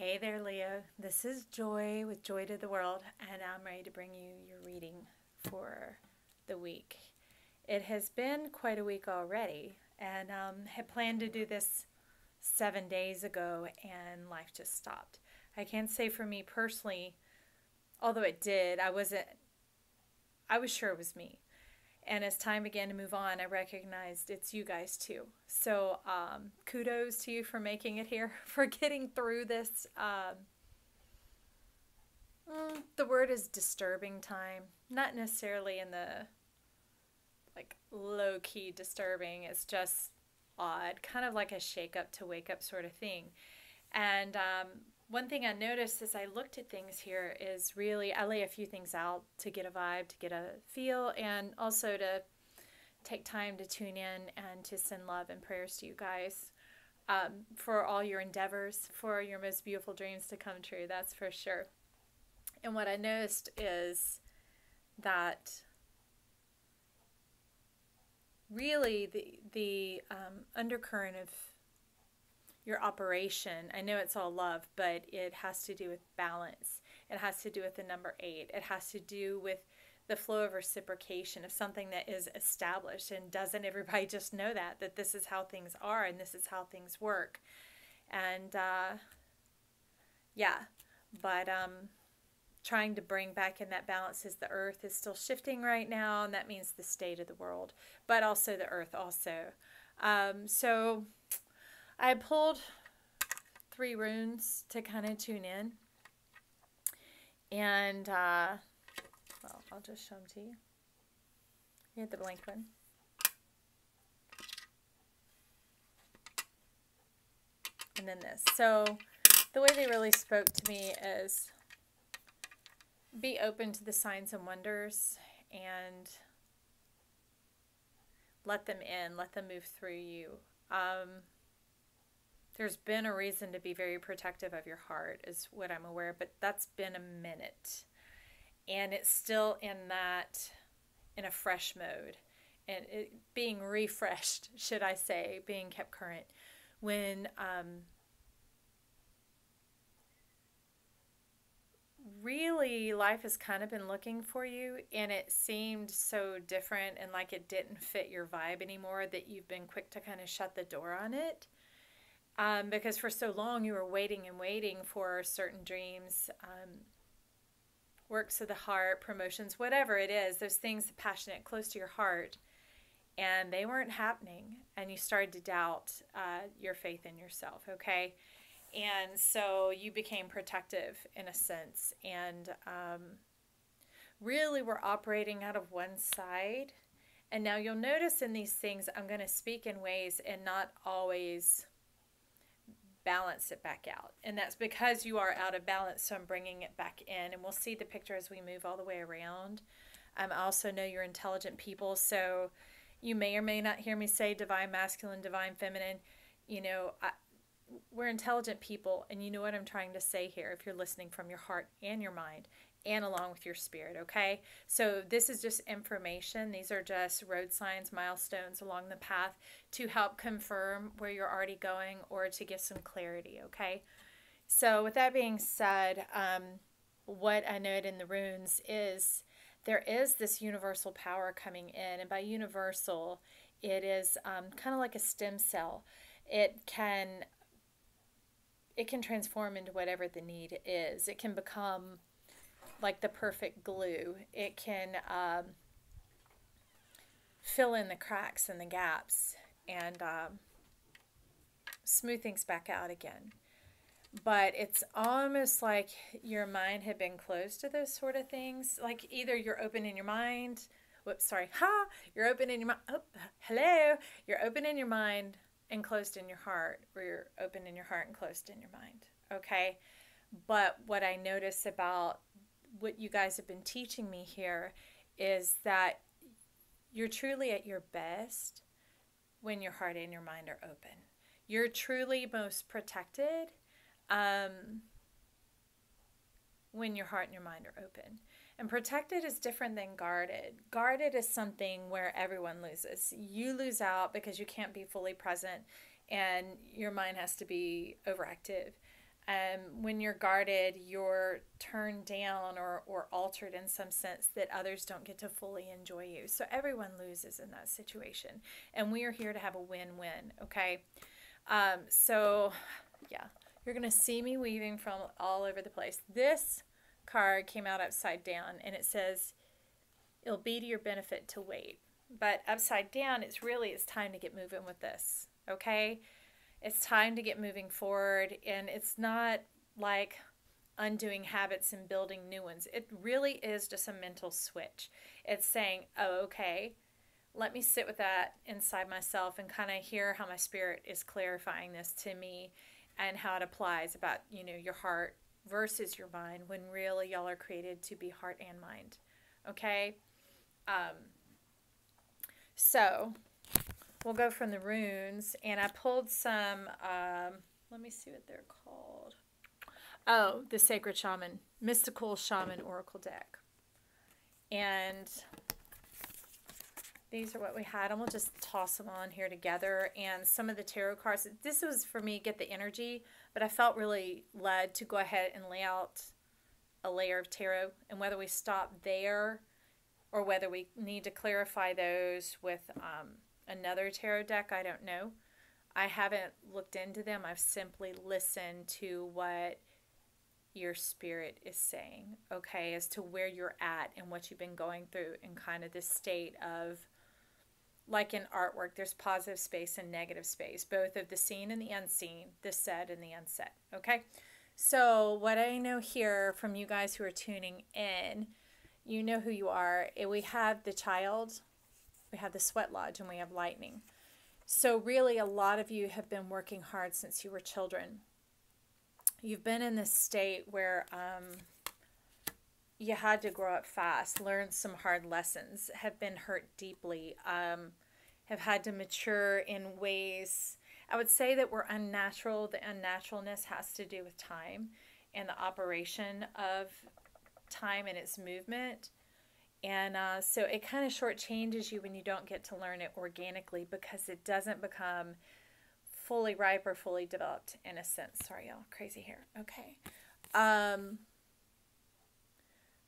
Hey there, Leo. This is Joy with Joy to the World, and I'm ready to bring you your reading for the week. It has been quite a week already, and had planned to do this 7 days ago, and life just stopped. I can't say for me personally, although it did, I was sure it was me. And as time began to move on, I recognized it's you guys too. So kudos to you for making it here, for getting through this. The word is disturbing time. Not necessarily in the like low-key disturbing. It's just odd, kind of like a shake up to wake up sort of thing. And one thing I noticed as I looked at things here is really I lay a few things out to get a vibe, to get a feel, and also to take time to tune in and to send love and prayers to you guys for all your endeavors, for your most beautiful dreams to come true, that's for sure. And what I noticed is that really the undercurrent of your operation, I know it's all love, but it has to do with balance. It has to do with the number 8. It has to do with the flow of reciprocation of something that is established. And doesn't everybody just know that this is how things are and this is how things work? And yeah, but trying to bring back in that balance as the earth is still shifting right now, and that means the state of the world, but also the earth also. So I pulled 3 runes to kind of tune in. And, well, I'll just show them to you. You get the blank one. And then this. So the way they really spoke to me is be open to the signs and wonders and let them in, let them move through you. There's been a reason to be very protective of your heart is what I'm aware of, but that's been a minute. And it's still in a fresh mode. And it being refreshed, should I say, being kept current. When really life has kind of been looking for you and it seemed so different and like it didn't fit your vibe anymore that you've been quick to kind of shut the door on it. Because for so long you were waiting and waiting for certain dreams, works of the heart, promotions, whatever it is, those things passionate, close to your heart, and they weren't happening, and you started to doubt your faith in yourself, okay? And so you became protective in a sense, and really were operating out of one side. And now you'll notice in these things I'm going to speak in ways and not always balance it back out, and that's because you are out of balance, so I'm bringing it back in, and we'll see the picture as we move all the way around. I also know you're intelligent people, so you may or may not hear me say divine masculine, divine feminine. You know, we're intelligent people, and you know what I'm trying to say here if you're listening from your heart and your mind and along with your spirit, okay? So this is just information. These are just road signs, milestones along the path to help confirm where you're already going or to give some clarity, okay? So with that being said, what I note in the runes is there is this universal power coming in, and by universal, it is kind of like a stem cell. It can transform into whatever the need is. It can become like the perfect glue. It can fill in the cracks and the gaps and smooth things back out again. But it's almost like your mind had been closed to those sort of things. Like either you're open in your mind. Whoops, sorry. You're open in your mind. Oh, hello. You're open in your mind and closed in your heart, or you're open in your heart and closed in your mind. Okay? But what I notice about what you guys have been teaching me here is that you're truly at your best when your heart and your mind are open. You're truly most protected when your heart and your mind are open. And protected is different than guarded. Guarded is something where everyone loses. You lose out because you can't be fully present and your mind has to be overactive. When you're guarded, you're turned down or altered in some sense that others don't get to fully enjoy you. So everyone loses in that situation. And we are here to have a win-win, okay? So, yeah, you're going to see me weaving from all over the place. This card came out upside down, and it says, it'll be to your benefit to wait. But upside down, it's time to get moving with this, okay? It's time to get moving forward, and it's not like undoing habits and building new ones. It really is just a mental switch. It's saying, oh, okay, let me sit with that inside myself and kind of hear how my spirit is clarifying this to me and how it applies about, your heart versus your mind, when really y'all are created to be heart and mind, okay? So we'll go from the runes, and I pulled some, let me see what they're called. Oh, the Sacred Shaman, Mystical Shaman Oracle deck. And these are what we had, and we'll just toss them on here together. And some of the tarot cards, this was for me, get the energy, but I felt really led to go ahead and lay out a layer of tarot, and whether we stop there or whether we need to clarify those with another tarot deck, I don't know. I haven't looked into them. I've simply listened to what your spirit is saying, okay, as to where you're at and what you've been going through, in kind of this state of, like in artwork, there's positive space and negative space, both of the seen and the unseen, the said and the unsaid, okay? So what I know here from you guys who are tuning in, you know who you are. We have the child, we have the sweat lodge, and we have lightning. So really, a lot of you have been working hard since you were children. You've been in this state where you had to grow up fast, learn some hard lessons, have been hurt deeply, have had to mature in ways, I would say, that were unnatural. The unnaturalness has to do with time and the operation of time and its movement. And so it kind of shortchanges you when you don't get to learn it organically, because it doesn't become fully ripe or fully developed, in a sense. Sorry, y'all, crazy hair. Okay.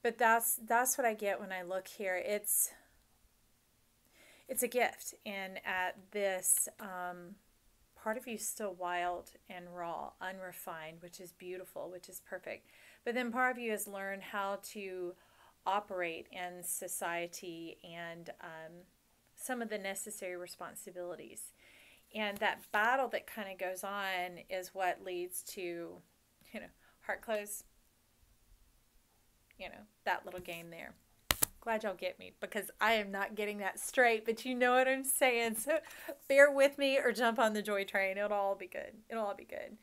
But that's what I get when I look here. It's a gift, and at this, part of you is still wild and raw, unrefined, which is beautiful, which is perfect. But then part of you has learned how to operate in society and some of the necessary responsibilities. And that battle that kind of goes on is what leads to, heart close, that little game there. Glad y'all get me, because I am not getting that straight, but you know what I'm saying. So bear with me or jump on the joy train. It'll all be good. It'll all be good.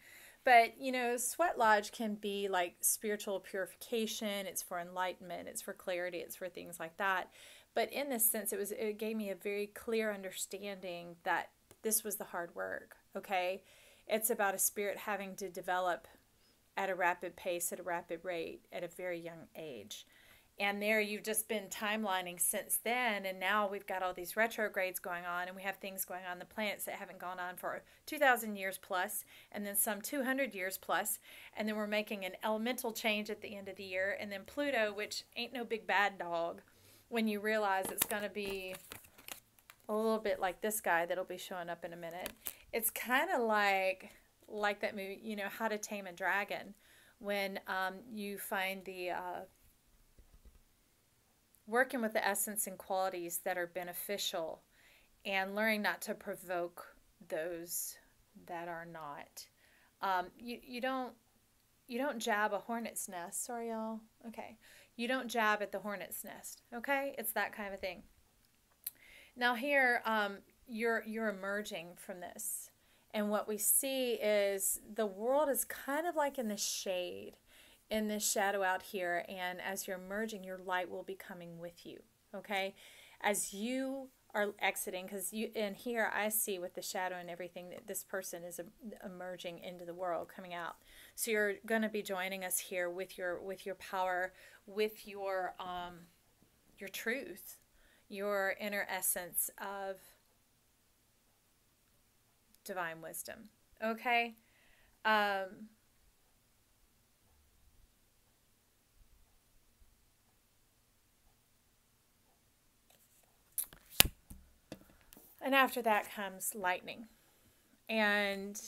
But, Sweat Lodge can be like spiritual purification. It's for enlightenment. It's for clarity. It's for things like that. But in this sense, it gave me a very clear understanding that this was the hard work, okay? It's about a spirit having to develop at a rapid pace, at a rapid rate, at a very young age. And there you've just been timelining since then, and now we've got all these retrogrades going on, and we have things going on the planets that haven't gone on for 2,000 years plus, and then some 200 years plus, and then we're making an elemental change at the end of the year, and then Pluto, which ain't no big bad dog, when you realize it's going to be a little bit like this guy that'll be showing up in a minute. It's kind of like that movie, How to Tame a Dragon, when you find the working with the essence and qualities that are beneficial, and learning not to provoke those that are not. You don't jab a hornet's nest. Sorry, y'all. Okay. You don't jab at the hornet's nest. Okay? It's that kind of thing. Now here, you're emerging from this. And what we see is the world is kind of like in the shade, in this shadow out here. And as you're emerging, your light will be coming with you. Okay? As you are exiting, because in here I see with the shadow and everything that this person is emerging into the world, coming out. So you're going to be joining us here with your power, with your truth, your inner essence of divine wisdom. Okay? And after that comes lightning. And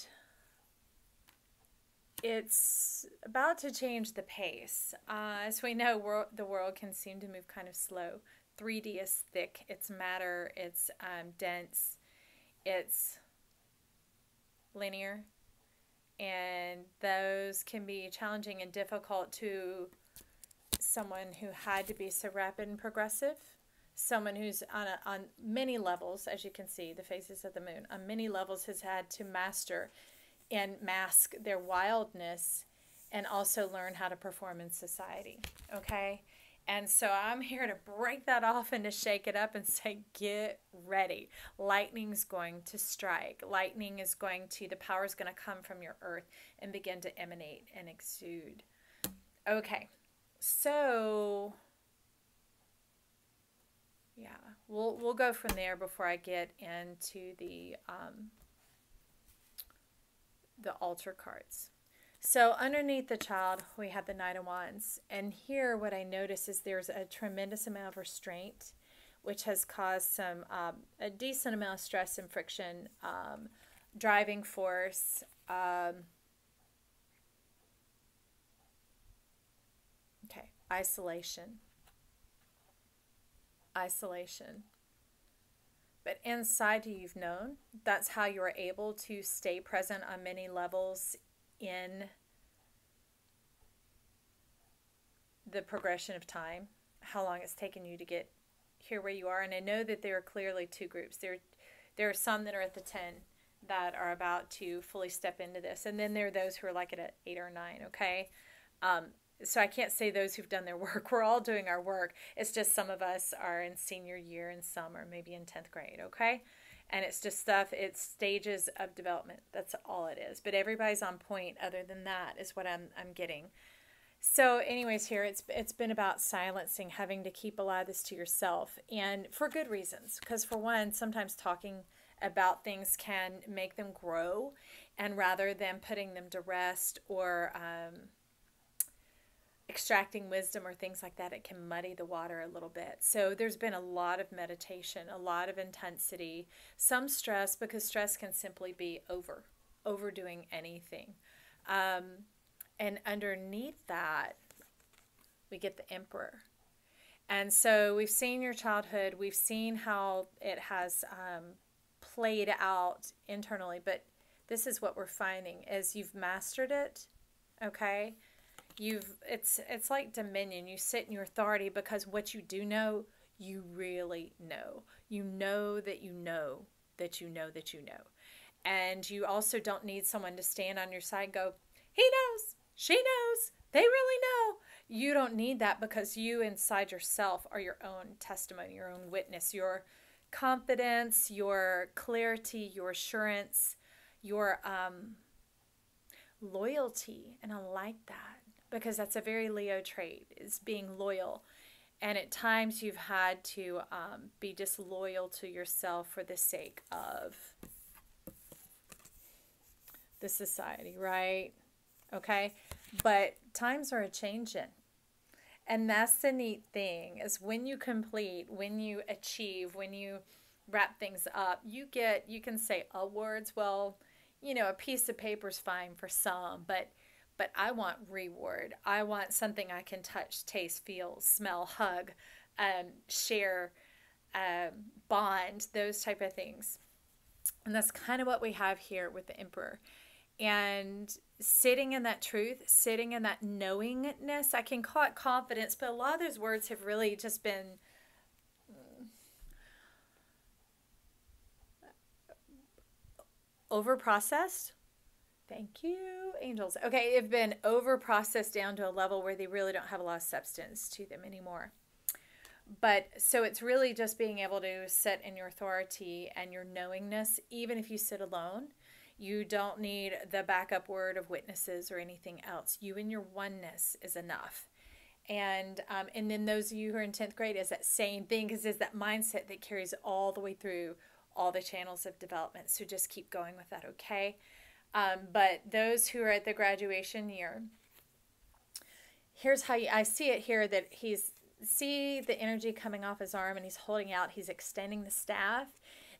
it's about to change the pace. As we know, the world can seem to move kind of slow. 3D is thick, it's matter, it's dense, it's linear, and those can be challenging and difficult to someone who had to be so rapid and progressive. Someone who's on many levels, as you can see, the phases of the moon, on many levels has had to master and mask their wildness and also learn how to perform in society, okay? And so I'm here to break that off and to shake it up and say, get ready. Lightning's going to strike. Lightning is going to, the power is going to come from your earth and begin to emanate and exude. Okay, so yeah, we'll go from there before I get into the altar cards. So underneath the child, we have the Knight of Wands. And here what I notice is there's a tremendous amount of restraint, which has caused some a decent amount of stress and friction, driving force. Okay, isolation. Isolation. But inside you've known. That's how you are able to stay present on many levels in the progression of time, how long it's taken you to get here where you are. And I know that there are clearly two groups. There are some that are at the 10 that are about to fully step into this. And then there are those who are like at 8 or 9, okay? So I can't say those who've done their work. We're all doing our work. It's just some of us are in senior year and some are maybe in 10th grade, okay? And it's just stuff, it's stages of development. That's all it is. But everybody's on point other than that is what I'm getting. So anyways, here it's been about silencing, having to keep a lot of this to yourself, and for good reasons. Because for one, sometimes talking about things can make them grow, and rather than putting them to rest or extracting wisdom or things like that, it can muddy the water a little bit. So there's been a lot of meditation, a lot of intensity, some stress, because stress can simply be overdoing anything. And underneath that, we get the Emperor. And so we've seen your childhood. We've seen how it has played out internally. But this is what we're finding is you've mastered it, okay? It's like dominion. You sit in your authority because what you do know, you really know. You know that you know that you know that you know. And you also don't need someone to stand on your side and go, he knows, she knows, they really know. You don't need that because you inside yourself are your own testimony, your own witness, your confidence, your clarity, your assurance, your loyalty. And I like that. Because that's a very Leo trait, is being loyal. And at times you've had to be disloyal to yourself for the sake of the society, right? Okay? But times are a-changing. And that's the neat thing, is when you complete, when you achieve, when you wrap things up, you can say awards. Well, you know, a piece of paper's fine for some, but I want reward. I want something I can touch, taste, feel, smell, hug, share, bond, those type of things. And that's kind of what we have here with the Emperor. And sitting in that truth, sitting in that knowingness, I can call it confidence, but a lot of those words have really just been over-processed. Thank you, angels. Okay, they've been over-processed down to a level where they really don't have a lot of substance to them anymore. But so it's really just being able to sit in your authority and your knowingness, even if you sit alone. You don't need the backup word of witnesses or anything else. You and your oneness is enough. And then those of you who are in 10th grade, is that same thing, because it's that mindset that carries all the way through all the channels of development. So just keep going with that, okay? But those who are at the graduation year, here's how I see it here, that see the energy coming off his arm and he's holding out, he's extending the staff.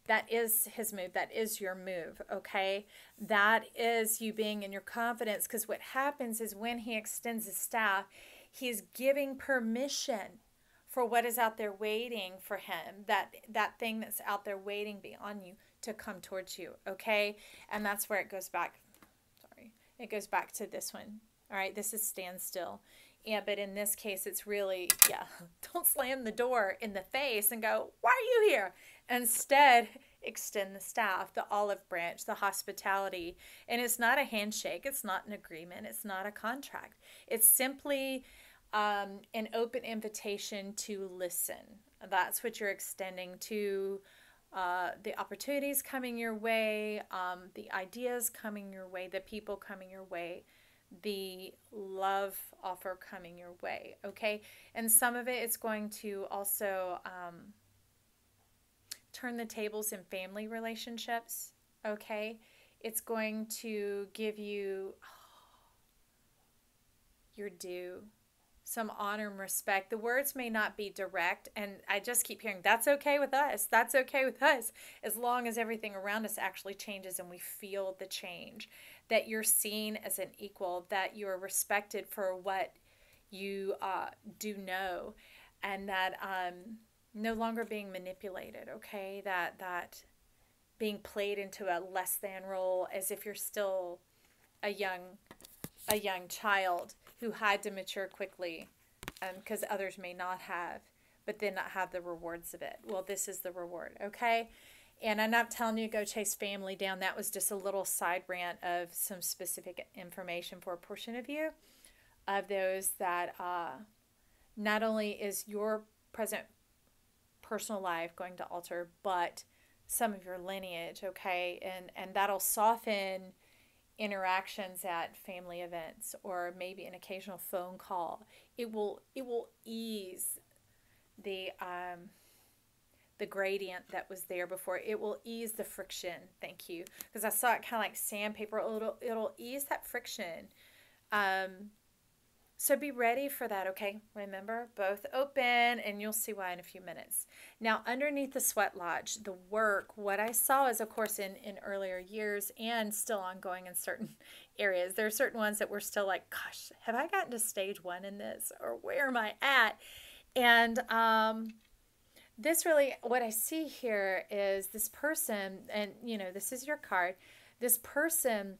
That is his move. That is your move, okay? That is you being in your confidence, because what happens is when he extends his staff, he's giving permission for what is out there waiting for him, that thing that's out there waiting beyond you to come towards you, okay? And that's where it goes back. Sorry. It goes back to this one. All right, this is stand still. Yeah, but in this case, it's really, yeah, don't slam the door in the face and go, why are you here? Instead, extend the staff, the olive branch, the hospitality. And it's not a handshake. It's not an agreement. It's not a contract. It's simply an open invitation to listen. That's what you're extending to the opportunities coming your way, the ideas coming your way, the people coming your way, the love offer coming your way, okay? And some of it is going to also turn the tables in family relationships, okay? It's going to give you your due, some honor and respect. The words may not be direct, and I just keep hearing, that's okay with us. That's okay with us, as long as everything around us actually changes and we feel the change, that you're seen as an equal, that you're respected for what you do know, and that no longer being manipulated, okay? That being played into a less than role as if you're still a young child who had to mature quickly because others may not have, but then not have the rewards of it. Well, this is the reward, okay? And I'm not telling you to go chase family down. That was just a little side rant of some specific information for a portion of you, of those that not only is your present personal life going to alter, but some of your lineage, okay? And that'll soften interactions at family events, or maybe an occasional phone call. It will ease the gradient that was there before. It will ease the friction. Thank you, because I saw it kind of like sandpaper. It'll ease that friction. So be ready for that, okay? Remember, both open, and you'll see why in a few minutes. Now, underneath the sweat lodge, the work, what I saw is, of course, in earlier years and still ongoing in certain areas. There are certain ones that we're still like, gosh, have I gotten to stage 1 in this? Or where am I at? And this really, what I see here is this person, and, you know, this is your card. This person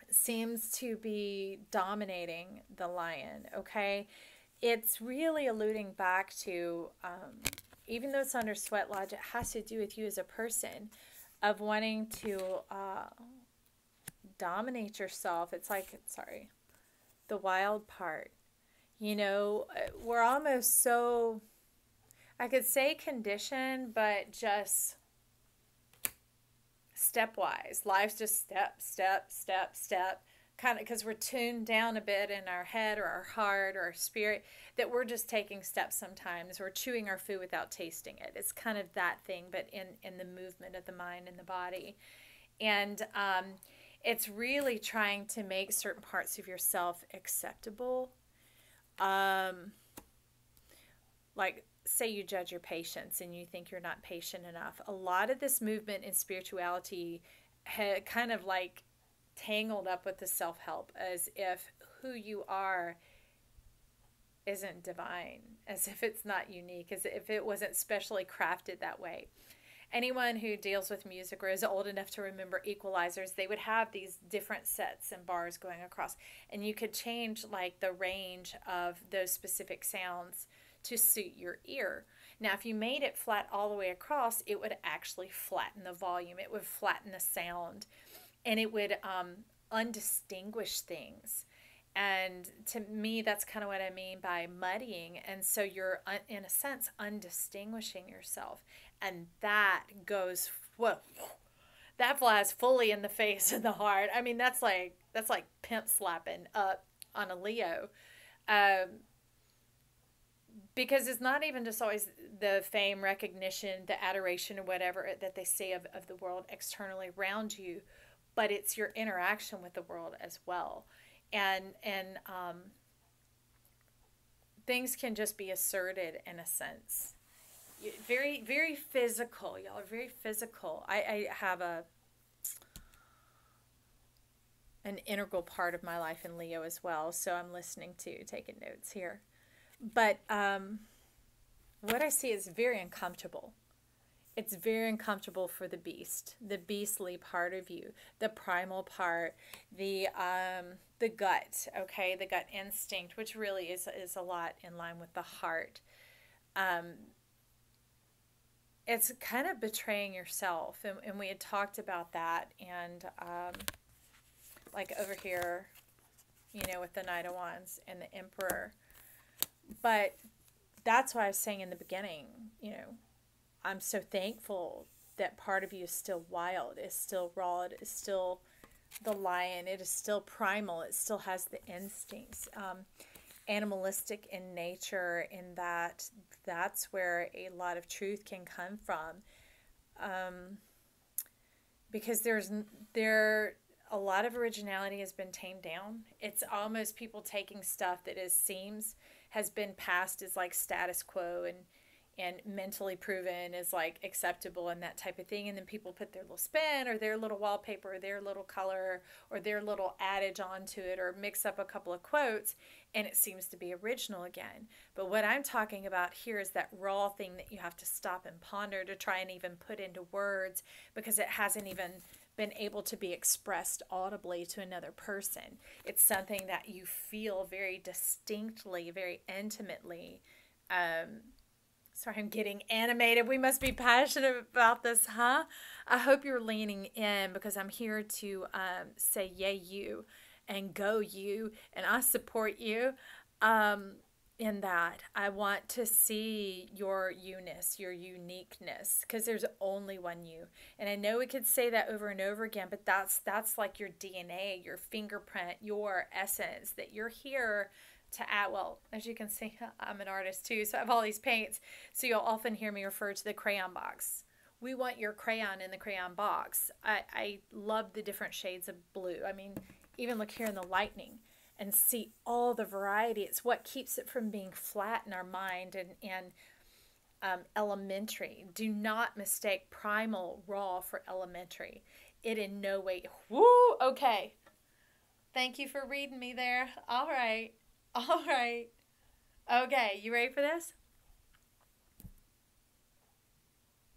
seems to be dominating the lion, okay? It's really alluding back to, even though it's under sweat lodge, it has to do with you as a person, of wanting to dominate yourself. It's like, sorry, the wild part. You know, we're almost so, I could say conditioned, but just stepwise. Life's just step, kind of, because we're tuned down a bit in our head or our heart or our spirit, that we're just taking steps sometimes. We're chewing our food without tasting it. It's kind of that thing, but in the movement of the mind and the body. And it's really trying to make certain parts of yourself acceptable. Like, say you judge your patience and you think you're not patient enough. A lot of this movement in spirituality had kind of like tangled up with the self-help, as if who you are isn't divine, as if it's not unique, as if it wasn't specially crafted that way. Anyone who deals with music or is old enough to remember equalizers, they would have these different sets and bars going across, and you could change like the range of those specific sounds to suit your ear. Now, if you made it flat all the way across, it would actually flatten the volume. It would flatten the sound, and it would undistinguish things. And to me, that's kind of what I mean by muddying. And so you're, in a sense, undistinguishing yourself. And that goes, whoa, that flies fully in the face and the heart. I mean, that's like pimp slapping up on a Leo. Because it's not even just always the fame, recognition, the adoration, or whatever that they say of the world externally around you, but it's your interaction with the world as well. And things can just be asserted in a sense. Very, very physical. Y'all are very physical. I have an integral part of my life in Leo as well, so I'm listening to, taking notes here. But what I see is very uncomfortable. It's very uncomfortable for the beastly part of you, the primal part, the gut, okay, the gut instinct, which really is a lot in line with the heart. It's kind of betraying yourself, and we had talked about that, and like over here, with the Knight of Wands and the Emperor. But that's why I was saying in the beginning, I'm so thankful that part of you is still wild, is still raw, it is still the lion, it is still primal, it still has the instincts, animalistic in nature, in that's where a lot of truth can come from. Because a lot of originality has been tamed down. It's almost people taking stuff that has been passed as like status quo and mentally proven as like acceptable and that type of thing, and then people put their little spin or their little wallpaper or their little color or their little adage onto it, or mix up a couple of quotes, and it seems to be original again. But what I'm talking about here is that raw thing that you have to stop and ponder to try and even put into words, because it hasn't even been able to be expressed audibly to another person. It's something that you feel very distinctly, very intimately. Sorry, I'm getting animated. We must be passionate about this, huh? I hope you're leaning in, because I'm here to say yay you and go you, and I support you in that. I want to see your you-ness, your uniqueness, because there's only one you. And I know we could say that over and over again, but that's like your DNA, your fingerprint, your essence, that you're here to add. Well, as you can see, I'm an artist too, so I have all these paints, so you'll often hear me refer to the crayon box. We want your crayon in the crayon box. I love the different shades of blue. I mean, even look here in the lightning and see all the variety. It's what keeps it from being flat in our mind and elementary. Do not mistake primal raw for elementary. It in no way. Woo! Okay. Thank you for reading me there. All right. All right. Okay, you ready for this?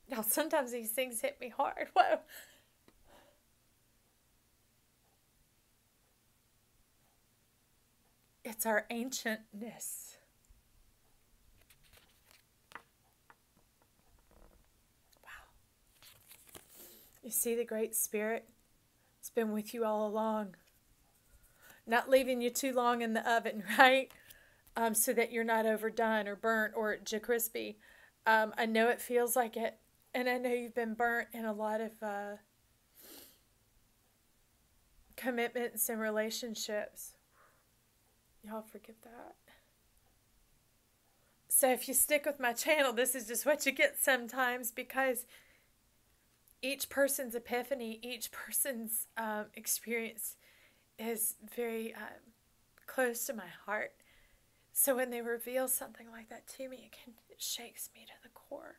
Now, sometimes these things hit me hard. Whoa. It's our ancientness. Wow. You see the Great Spirit? It's been with you all along. Not leaving you too long in the oven, right? So that you're not overdone or burnt or crispy. I know it feels like it, and I know you've been burnt in a lot of commitments and relationships. Y'all forget that. So if you stick with my channel, this is just what you get sometimes, because each person's epiphany, each person's experience is very close to my heart. So when they reveal something like that to me, it shakes me to the core.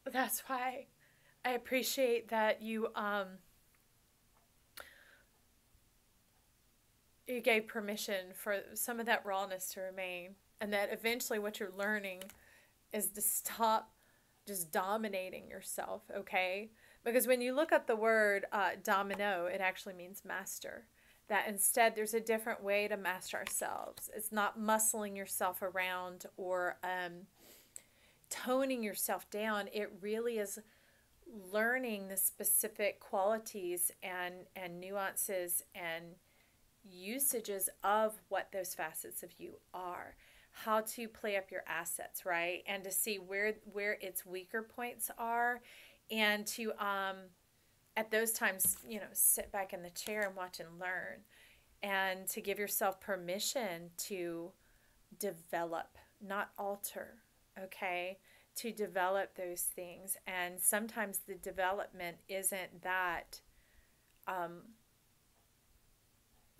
That's why I appreciate that you gave permission for some of that rawness to remain, and that eventually what you're learning is to stop just dominating yourself, okay? Because when you look up the word domino, it actually means master. That instead there's a different way to master ourselves. It's not muscling yourself around or toning yourself down. It really is learning the specific qualities and nuances and usages of what those facets of you are. How to play up your assets, right? And to see where its weaker points are, and to at those times, sit back in the chair and watch and learn, and to give yourself permission to develop, not alter, okay? To develop those things. And sometimes the development isn't that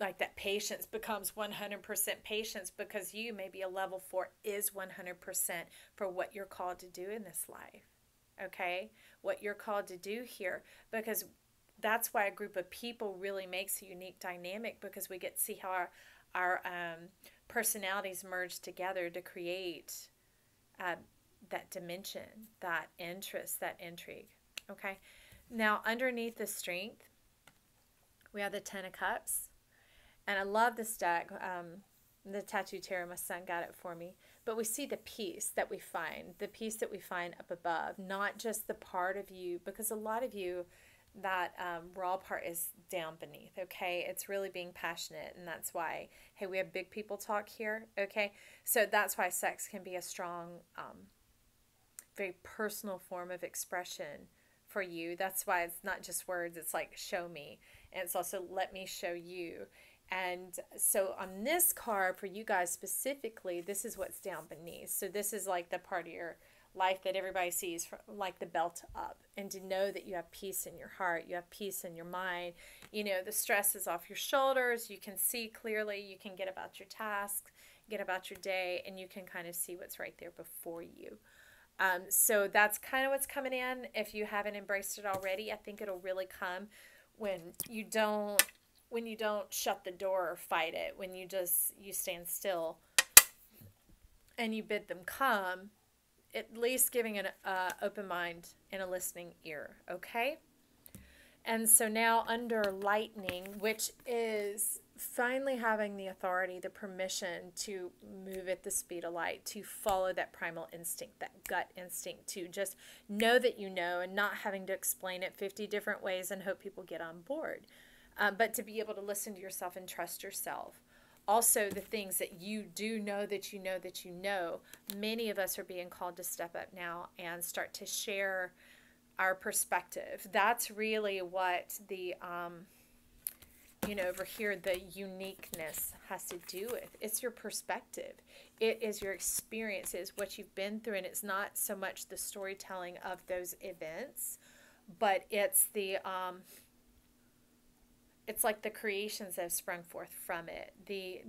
like that patience becomes 100% patience, because you, maybe a level 4 is 100% for what you're called to do in this life. Okay? What you're called to do here, because that's why a group of people really makes a unique dynamic, because we get to see how our personalities merge together to create that dimension, that interest, that intrigue. Okay? Now, underneath the strength, we have the Ten of Cups. And I love this deck. The Tattoo Tarot, my son got it for me. But we see the peace that we find, the peace that we find up above, not just the part of you, because a lot of you, that raw part is down beneath, okay? It's really being passionate, and that's why, hey, we have big people talk here, okay? So that's why sex can be a strong, very personal form of expression for you. That's why it's not just words, it's like, show me. And it's also, let me show you. And so on this card, for you guys specifically, this is what's down beneath. So this is like the part of your life that everybody sees, like the belt up. And to know that you have peace in your heart, you have peace in your mind. You know, the stress is off your shoulders. You can see clearly. You can get about your tasks, get about your day, and you can kind of see what's right there before you. So that's kind of what's coming in. If you haven't embraced it already, I think it'll really come when you don't shut the door or fight it, when you stand still and you bid them come, at least giving an open mind and a listening ear, okay? And so now under lightning, which is finally having the authority, the permission to move at the speed of light, to follow that primal instinct, that gut instinct, to just know that you know, and not having to explain it 50 different ways and hope people get on board. But to be able to listen to yourself and trust yourself. Also, the things that you do know that you know that you know, many of us are being called to step up now and start to share our perspective. That's really what the, over here, the uniqueness has to do with. It's your perspective. It is your experiences, what you've been through, and it's not so much the storytelling of those events, but it's the... it's like the creations that have sprung forth from it.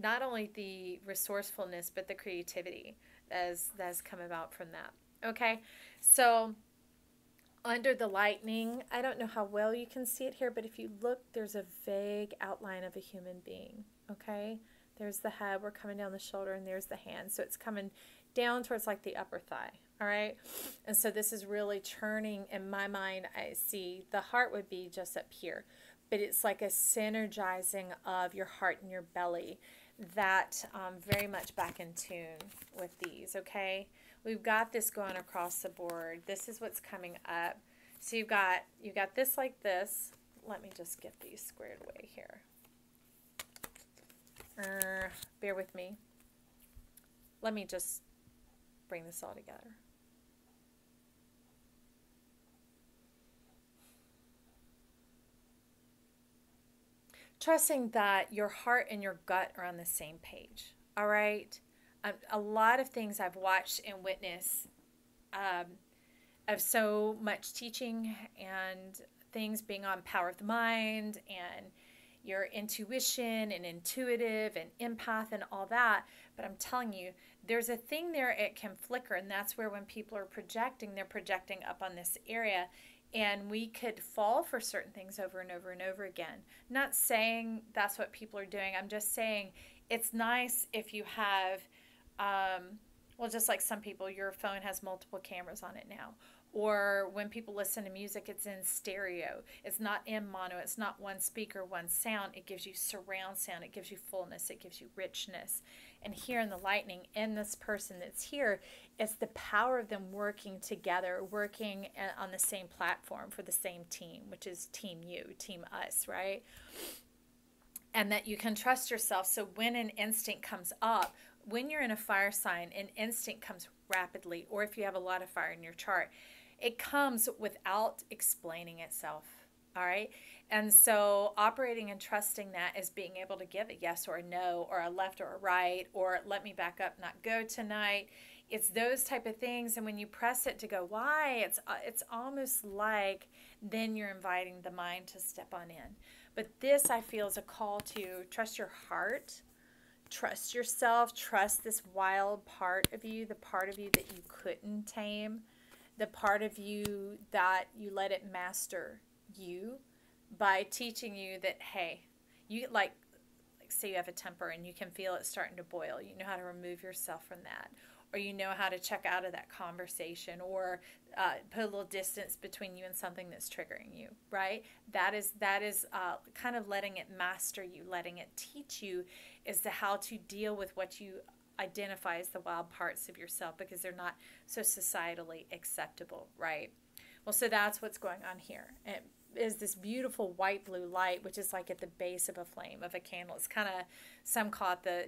Not only the resourcefulness, but the creativity that has come about from that. Okay, so under the lightning, I don't know how well you can see it here, but if you look, there's a vague outline of a human being. Okay, there's the head, we're coming down the shoulder, and there's the hand. So it's coming down towards like the upper thigh. All right, and so this is really churning. In my mind, I see the heart would be just up here. But it's like a synergizing of your heart and your belly, that very much back in tune with these, okay? We've got this going across the board. This is what's coming up. So you've got this like this. Let me just get these squared away here. Bear with me. Let me just bring this all together. Trusting that your heart and your gut are on the same page, all right? A lot of things I've watched and witnessed of so much teaching and things being on power of the mind and your intuition and intuitive and empath and all that. But I'm telling you, there's a thing there, it can flicker, and that's where when people are projecting, they're projecting up on this area. And we could fall for certain things over and over and over again. Not saying that's what people are doing. I'm just saying it's nice if you have, just like some people, your phone has multiple cameras on it now. Or when people listen to music, it's in stereo. It's not in mono. It's not one speaker, one sound. It gives you surround sound. It gives you fullness. It gives you richness. And here in the lightning, in this person that's here, it's the power of them working together, working on the same platform for the same team, which is team you, team us, right? And that you can trust yourself. So when an instinct comes up, when you're in a fire sign, an instinct comes rapidly, or if you have a lot of fire in your chart, it comes without explaining itself, all right? And so operating and trusting that is being able to give a yes or a no, or a left or a right, or let me back up, not go tonight. It's those type of things. And when you press it to go, why? It's almost like then you're inviting the mind to step on in. But this, I feel, is a call to trust your heart, trust yourself, trust this wild part of you, the part of you that you couldn't tame, the part of you that you let it master you by teaching you that, hey, you like say you have a temper and you can feel it starting to boil. You know how to remove yourself from that. Or you know how to check out of that conversation, or put a little distance between you and something that's triggering you, right? That is kind of letting it master you, letting it teach you as to how to deal with what you identify as the wild parts of yourself, because they're not so societally acceptable, right? Well, so that's what's going on here. It is this beautiful white blue light, which is like at the base of a flame of a candle. It's kind of, some call it the,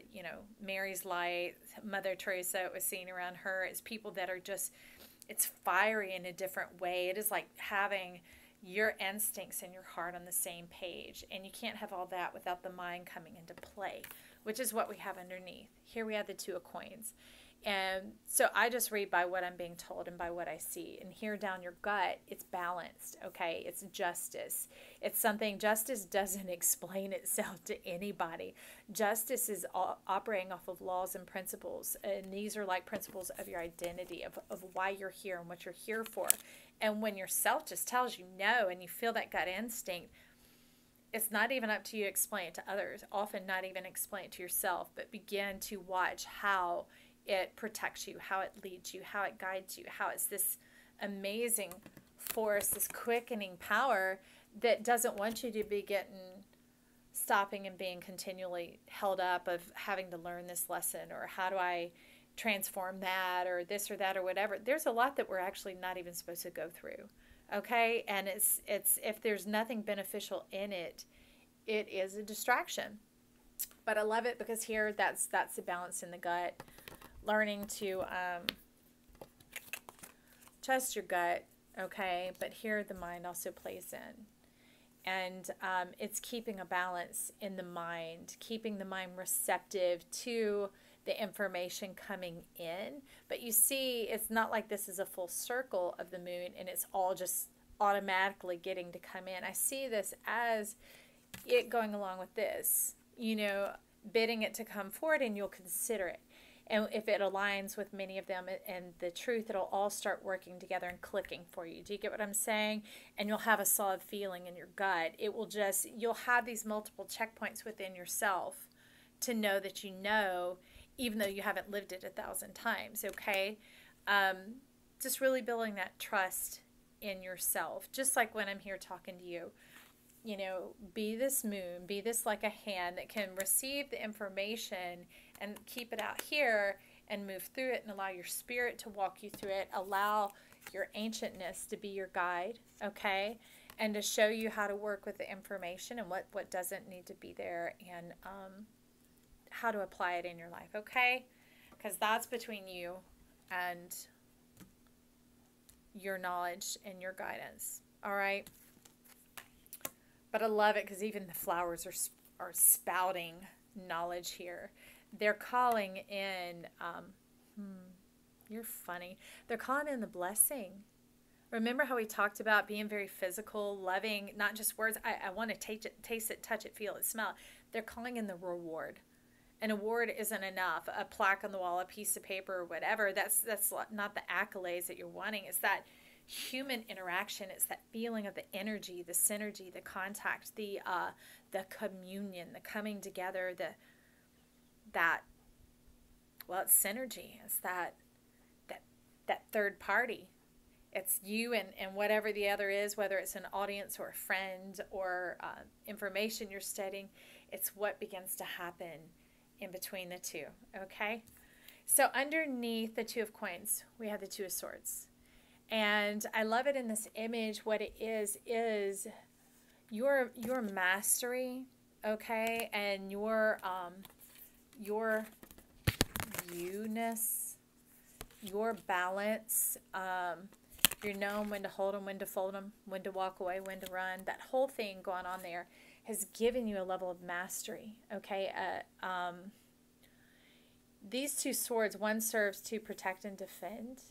Mary's light. Mother Teresa was seen around her as people that are just, it's fiery in a different way. It is like having your instincts and your heart on the same page. And you can't have all that without the mind coming into play, which is what we have underneath. Here we have the Two of Coins. And so I just read by what I'm being told and by what I see. And here down your gut, it's balanced, okay? It's justice. It's something, justice doesn't explain itself to anybody. Justice is operating off of laws and principles. And these are like principles of your identity, of why you're here and what you're here for. And when yourself just tells you no and you feel that gut instinct, it's not even up to you to explain it to others. Often not even explain it to yourself, but begin to watch how it protects you, how it leads you, how it guides you, how it's this amazing force, this quickening power that doesn't want you to be stopping and being continually held up of having to learn this lesson, or how do I transform that, or this or that or whatever. There's a lot that we're actually not even supposed to go through, okay? And it's if there's nothing beneficial in it, it is a distraction. But I love it because here that's the balance in the gut. Learning to trust your gut, okay? But here the mind also plays in. And it's keeping a balance in the mind, keeping the mind receptive to the information coming in. But you see, it's not like this is a full circle of the moon and it's all just automatically getting to come in. I see this as it going along with this, bidding it to come forward, and you'll consider it. And if it aligns with many of them and the truth, it'll all start working together and clicking for you. Do you get what I'm saying? And you'll have a solid feeling in your gut. You'll have these multiple checkpoints within yourself to know that even though you haven't lived it 1,000 times, okay? Just really building that trust in yourself. Just like when I'm here talking to you. Be this moon, be this like a hand that can receive the information and keep it out here and move through it and allow your spirit to walk you through it. Allow your ancientness to be your guide, okay? And to show you how to work with the information and what doesn't need to be there, and how to apply it in your life, okay? Because that's between you and your knowledge and your guidance, all right? But I love it because even the flowers are spouting knowledge here. They're calling in, you're funny. They're calling in the blessing. Remember how we talked about being very physical, loving, not just words. I want to taste it, touch it, feel it, smell it. They're calling in the reward. An award isn't enough. A plaque on the wall, a piece of paper, or whatever. That's not the accolades that you're wanting. It's that human interaction. It's that feeling of the energy, the synergy, the contact, the communion, the coming together, it's synergy. It's that third party. It's you and whatever the other is, whether it's an audience or a friend or information you're studying. It's what begins to happen in between the two, okay? So underneath the Two of Coins, we have the Two of Swords. And I love it in this image. What it is your mastery, okay, and your you-ness, your balance. You're knowing when to hold them, when to fold them, when to walk away, when to run. That whole thing going on there has given you a level of mastery, okay? These two swords, one serves to protect and defend,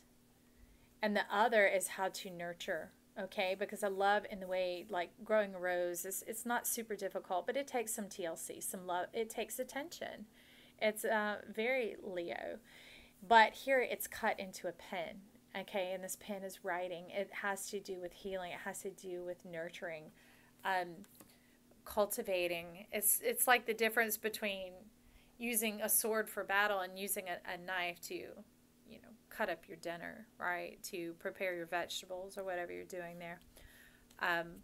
and the other is how to nurture Okay, because I love in the way like growing a rose is it's not super difficult, but it takes some TLC, some love. It takes attention. It's very Leo, but here it's cut into a pen. Okay, and this pen is writing. It has to do with healing. It has to do with nurturing, um, cultivating. It's like the difference between using a sword for battle and using a knife to, cut up your dinner, right? To prepare your vegetables or whatever you're doing there. Um,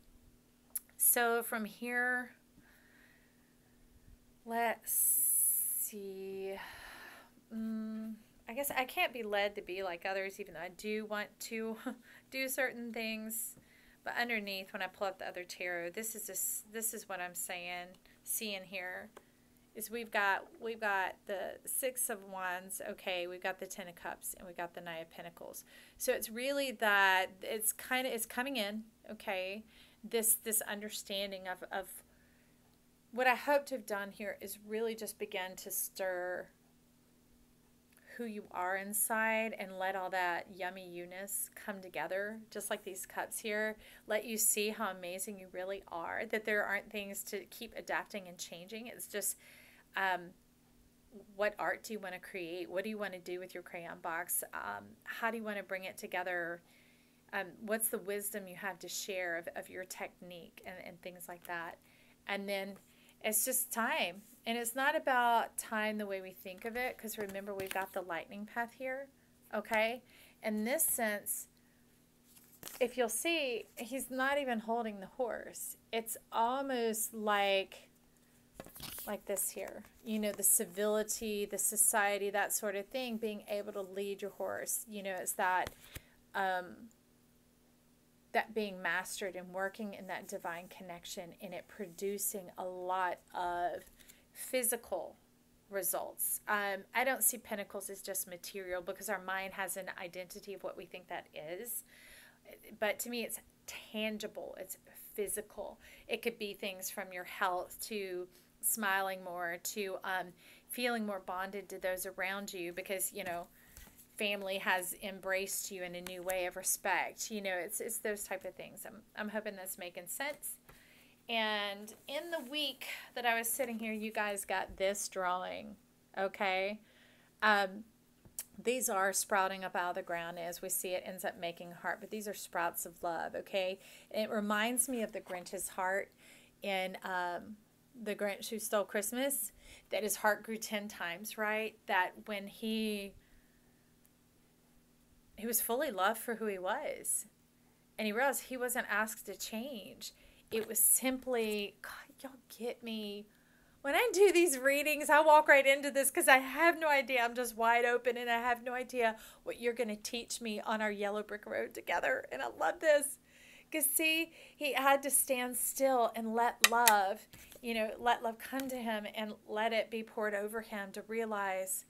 so from here, let's see. I guess I can't be led to be like others, even though I do want to do certain things. But underneath, when I pull up the other tarot, this is what I'm seeing here is we've got the Six of Wands, okay, we've got the Ten of Cups, and we've got the Knight of Pentacles. So it's really that it's coming in, okay, this understanding of what I hope to have done here is really just begin to stir who you are inside and let all that yummy you-ness come together, just like these cups here. Let you see how amazing you really are, that there aren't things to keep adapting and changing. It's just what art do you want to create? What do you want to do with your crayon box? How do you want to bring it together? What's the wisdom you have to share of your technique and things like that? And then it's just time. And it's not about time the way we think of it, because remember, we've got the lightning path here, okay? In this sense, if you'll see, he's not even holding the horse. It's almost like this here. The civility, the society, that sort of thing, being able to lead your horse. It's that that being mastered and working in that divine connection, and it producing a lot of physical results. I don't see pentacles as just material, because our mind has an identity of what we think that is. But to me, it's tangible. It's physical. It could be things from your health to smiling more to feeling more bonded to those around you, because, family has embraced you in a new way of respect. It's those type of things. I'm hoping that's making sense. And in the week that I was sitting here, you guys got this drawing, okay? These are sprouting up out of the ground. As we see, it ends up making a heart, but these are sprouts of love, okay? And it reminds me of the Grinch's heart in The Grinch Who Stole Christmas, that his heart grew 10 times, right? That when he was fully loved for who he was, and he realized he wasn't asked to change. It was simply, God, y'all get me. When I do these readings, I walk right into this because I have no idea. I'm just wide open, and I have no idea what you're going to teach me on our yellow brick road together. And I love this. Because, see, he had to stand still and let love come to him and let it be poured over him, to realize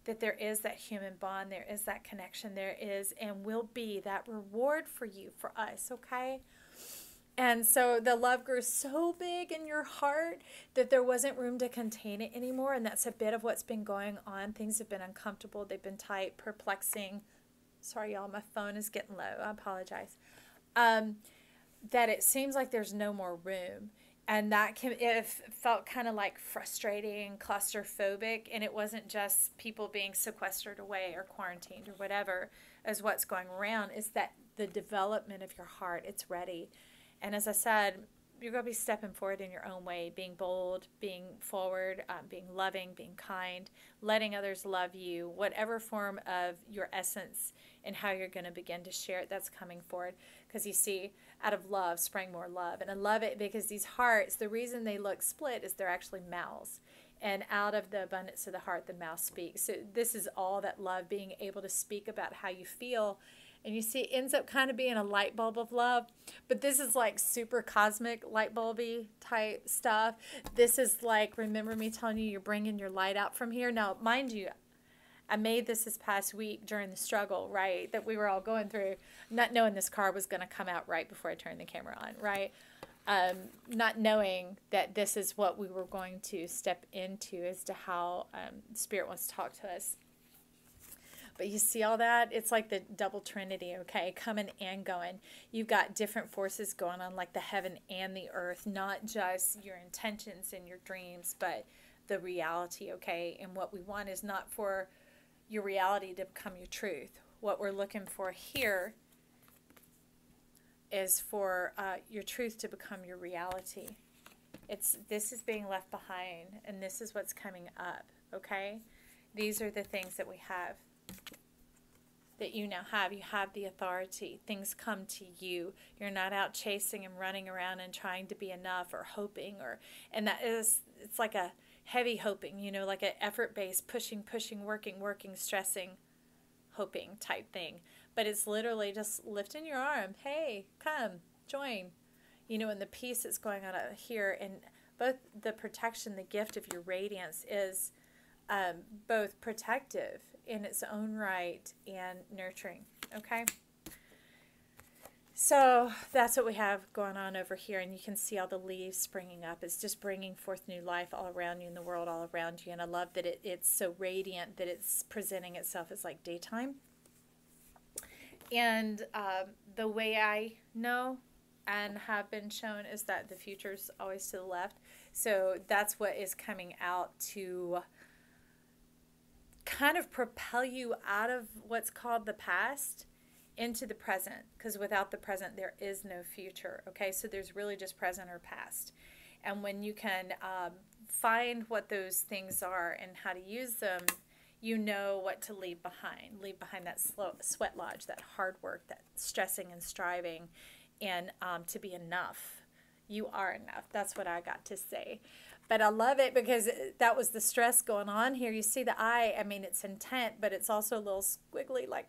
that there is that human bond, there is that connection, there is and will be that reward for you, for us, okay? And so the love grew so big in your heart that there wasn't room to contain it anymore, and that's a bit of what's been going on. Things have been uncomfortable, they've been tight, perplexing. Sorry, y'all, my phone is getting low. I apologize. That it seems like there's no more room. And it felt kind of like frustrating, claustrophobic, and it wasn't just people being sequestered away or quarantined or whatever as what's going around. It's that the development of your heart, it's ready. And as I said, you're going to be stepping forward in your own way, being bold, being forward, being loving, being kind, letting others love you, whatever form of your essence and how you're going to begin to share it, that's coming forward. Because you see, out of love sprang more love. And I love it because these hearts, the reason they look split is they're actually mouths. And out of the abundance of the heart, the mouth speaks. So this is all that love, being able to speak about how you feel. And you see, it ends up kind of being a light bulb of love. But this is like super cosmic light bulby type stuff. This is like, remember me telling you, you're bringing your light out from here. Now, mind you, I made this past week during the struggle, right, that we were all going through, not knowing this card was going to come out right before I turned the camera on, right? Not knowing that this is what we were going to step into as to how Spirit wants to talk to us. But you see all that? It's like the double trinity, okay? Coming and going. You've got different forces going on, like the heaven and the earth, not just your intentions and your dreams, but the reality, okay? And what we want is not for your reality to become your truth. What we're looking for here is for your truth to become your reality. This is being left behind, and this is what's coming up, okay? These are the things that we have, that you now have. You have the authority. Things come to you. You're not out chasing and running around and trying to be enough or hoping, and that is, it's like a heavy hoping, you know, like an effort-based pushing, working, stressing, hoping type thing. But it's literally just lifting your arm. Hey, come, join. You know, and the peace that's going on out here, and both the protection, the gift of your radiance is both protective in its own right and nurturing, okay? So that's what we have going on over here, and you can see all the leaves springing up. It's just bringing forth new life all around you in the world, all around you, and I love that it's so radiant that it's presenting itself as like daytime. And the way I know and have been shown is that the future's always to the left. So that's what is coming out to kind of propel you out of what's called the past into the present, because without the present there is no future, okay? So there's really just present or past. And when you can find what those things are and how to use them, you know what to leave behind that sweat lodge, that hard work, that stressing and striving, and to be enough. You are enough. That's what I got to say. But I love it because that was the stress going on here. You see the eye, I mean, it's intent, but it's also a little squiggly, like,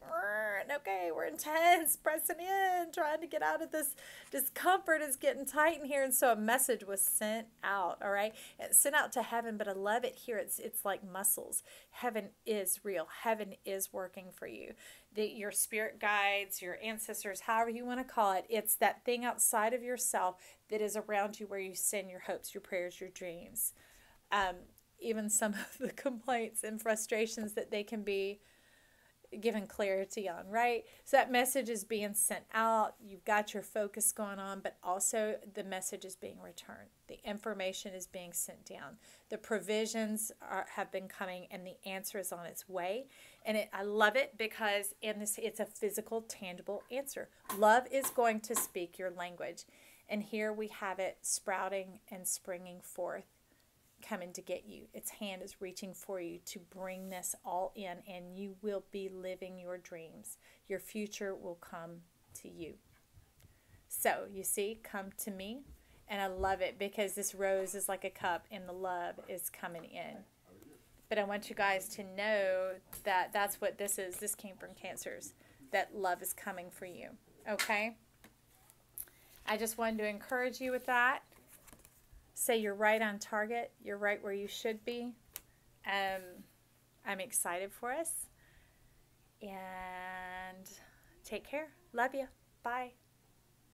okay, we're intense, pressing in, trying to get out of this discomfort. Is getting tight in here. And so a message was sent out, all right? It's sent out to heaven, but I love it here. It's like muscles. Heaven is real. Heaven is working for you. Your spirit guides, your ancestors, however you want to call it, it's that thing outside of yourself that is around you where you send your hopes, your prayers, your dreams. Even some of the complaints and frustrations that they can be given clarity on, right? So that message is being sent out. You've got your focus going on, but also the message is being returned. The information is being sent down. The provisions have been coming, and the answer is on its way. And I love it because it's a physical, tangible answer. Love is going to speak your language. And here we have it sprouting and springing forth, coming to get you. Its hand is reaching for you to bring this all in, and you will be living your dreams. Your future will come to you. So you see, come to me. And I love it because this rose is like a cup and the love is coming in. But I want you guys to know that that's what this is. This came from Cancers, that love is coming for you. Okay? I just wanted to encourage you with that. Say you're right on target. You're right where you should be. I'm excited for us. And take care. Love you. Bye.